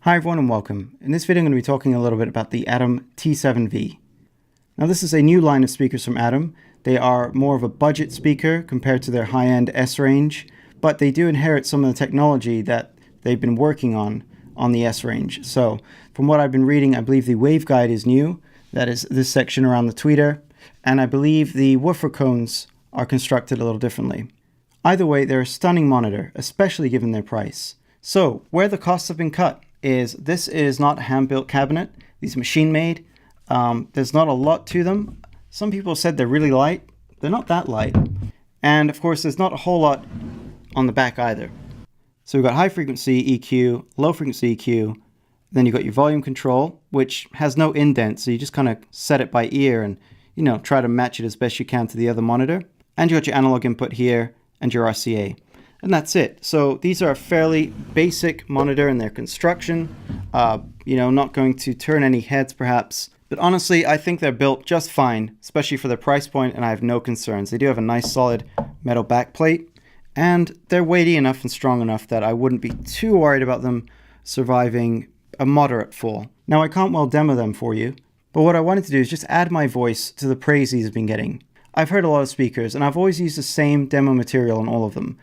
Hi everyone and welcome. In this video I'm going to be talking a little bit about the Atom T7V. Now this is a new line of speakers from Atom. They are more of a budget speaker compared to their high-end S range, but they do inherit some of the technology that they've been working on the S range. So from what I've been reading, I believe the waveguide is new. That is this section around the tweeter, and I believe the woofer cones are constructed a little differently. Either way, they're a stunning monitor, especially given their price. So where the costs have been cut is this is not a hand-built cabinet. These are machine-made. There's not a lot to them. Some people said they're really light. They're not that light. And of course, there's not a whole lot on the back either. So we've got high-frequency EQ, low-frequency EQ. Then you've got your volume control, which has no indent, so you just kind of set it by ear and, try to match it as best you can to the other monitor. And you got your analog input here and your RCA. And that's it. So these are a fairly basic monitor in their construction, not going to turn any heads perhaps. But honestly, I think they're built just fine, especially for their price point, and I have no concerns. They do have a nice solid metal backplate, and they're weighty enough and strong enough that I wouldn't be too worried about them surviving a moderate fall. Now I can't well demo them for you, but what I wanted to do is just add my voice to the praise these have been getting. I've heard a lot of speakers, and I've always used the same demo material on all of them.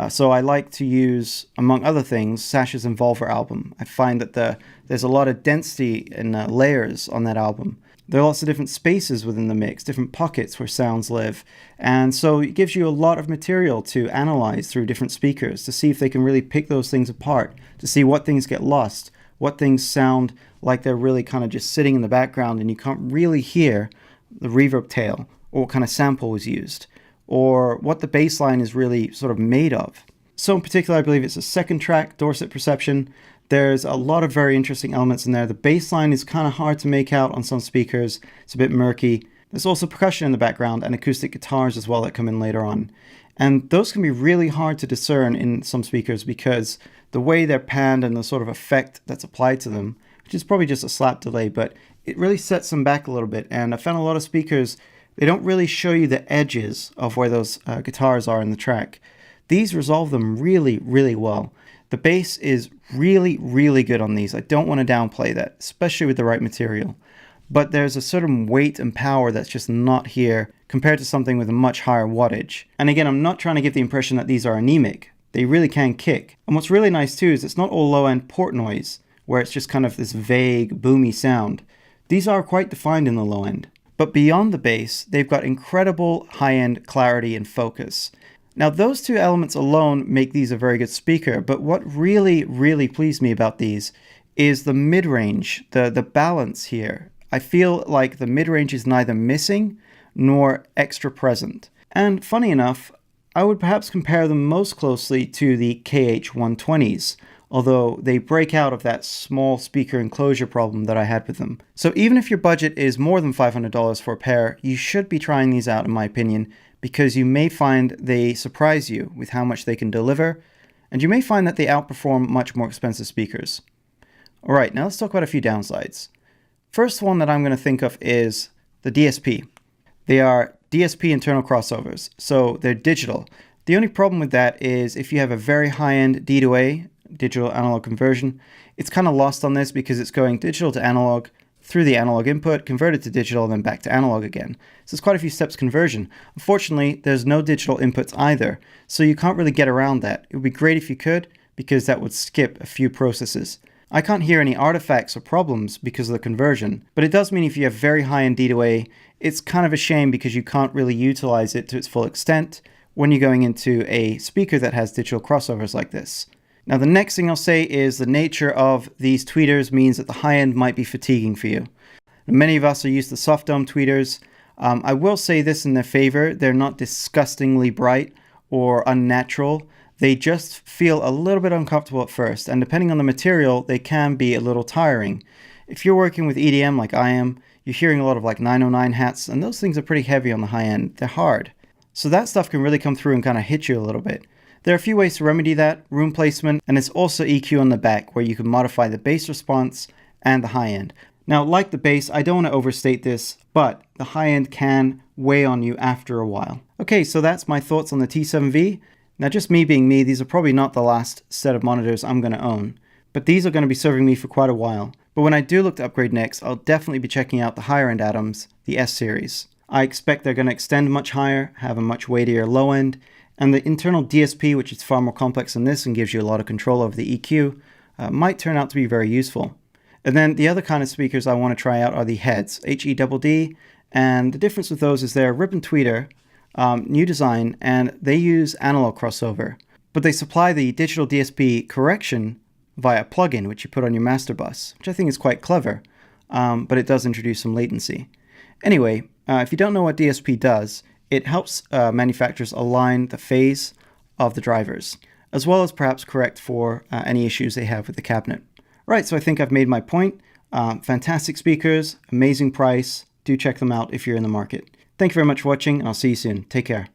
So I like to use, among other things, Sash's Involver album. I find that there's a lot of density and layers on that album. There are lots of different spaces within the mix, different pockets where sounds live. And so it gives you a lot of material to analyze through different speakers to see if they can really pick those things apart, to see what things get lost, what things sound like they're really kind of just sitting in the background and you can't really hear the reverb tail or what kind of sample was used, or what the bass line is really sort of made of. So in particular, I believe it's a second track, Dorset Perception. There's a lot of very interesting elements in there. The bass line is kind of hard to make out on some speakers. It's a bit murky. There's also percussion in the background and acoustic guitars as well that come in later on. And those can be really hard to discern in some speakers because the way they're panned and the sort of effect that's applied to them, which is probably just a slap delay, but it really sets them back a little bit. And I found a lot of speakers, they don't really show you the edges of where those guitars are in the track. These resolve them really, really well. The bass is really, really good on these. I don't want to downplay that, especially with the right material. But there's a certain weight and power that's just not here compared to something with a much higher wattage. And again, I'm not trying to give the impression that these are anemic. They really can kick. And what's really nice too is it's not all low-end port noise, where it's just kind of this vague, boomy sound. These are quite defined in the low end. But beyond the bass, they've got incredible high-end clarity and focus. Now those two elements alone make these a very good speaker, but what really, really pleased me about these is the mid-range, the balance here. I feel like the mid-range is neither missing nor extra present. And funny enough, I would perhaps compare them most closely to the KH120s, although they break out of that small speaker enclosure problem that I had with them. So even if your budget is more than $500 for a pair, you should be trying these out in my opinion, because you may find they surprise you with how much they can deliver, and you may find that they outperform much more expensive speakers. Alright, now let's talk about a few downsides. First one that I'm going to think of is the DSP. They are DSP internal crossovers, so they're digital. The only problem with that is if you have a very high-end D2A, digital analog conversion, it's kind of lost on this because it's going digital to analog through the analog input, converted to digital, then back to analog again. So it's quite a few steps conversion. Unfortunately, there's no digital inputs either, so you can't really get around that. It would be great if you could, because that would skip a few processes. I can't hear any artifacts or problems because of the conversion, but it does mean if you have very high-end D2A, it's kind of a shame because you can't really utilize it to its full extent when you're going into a speaker that has digital crossovers like this. Now the next thing I'll say is the nature of these tweeters means that the high end might be fatiguing for you. Many of us are used to soft dome tweeters. I will say this in their favor, they're not disgustingly bright or unnatural. They just feel a little bit uncomfortable at first, and depending on the material, they can be a little tiring. If you're working with EDM like I am, you're hearing a lot of like 909 hats, and those things are pretty heavy on the high end. They're hard. So that stuff can really come through and kind of hit you a little bit. There are a few ways to remedy that: room placement, and it's also EQ on the back where you can modify the bass response and the high end. Now, like the bass, I don't want to overstate this, but the high end can weigh on you after a while. Okay, so that's my thoughts on the T7V. Now, just me being me, these are probably not the last set of monitors I'm going to own, but these are going to be serving me for quite a while. But when I do look to upgrade next, I'll definitely be checking out the higher end Atoms, the S series. I expect they're going to extend much higher, have a much weightier low end, and the internal DSP, which is far more complex than this and gives you a lot of control over the EQ, might turn out to be very useful. And then the other kind of speakers I want to try out are the heads, HEDD, and the difference with those is they're a rip and tweeter, new design, and they use analog crossover, but they supply the digital DSP correction via a plugin which you put on your master bus, which I think is quite clever, but it does introduce some latency. Anyway, if you don't know what DSP does, it helps manufacturers align the phase of the drivers, as well as perhaps correct for any issues they have with the cabinet. Right, so I think I've made my point. Fantastic speakers, amazing price. Do check them out if you're in the market. Thank you very much for watching, and I'll see you soon. Take care.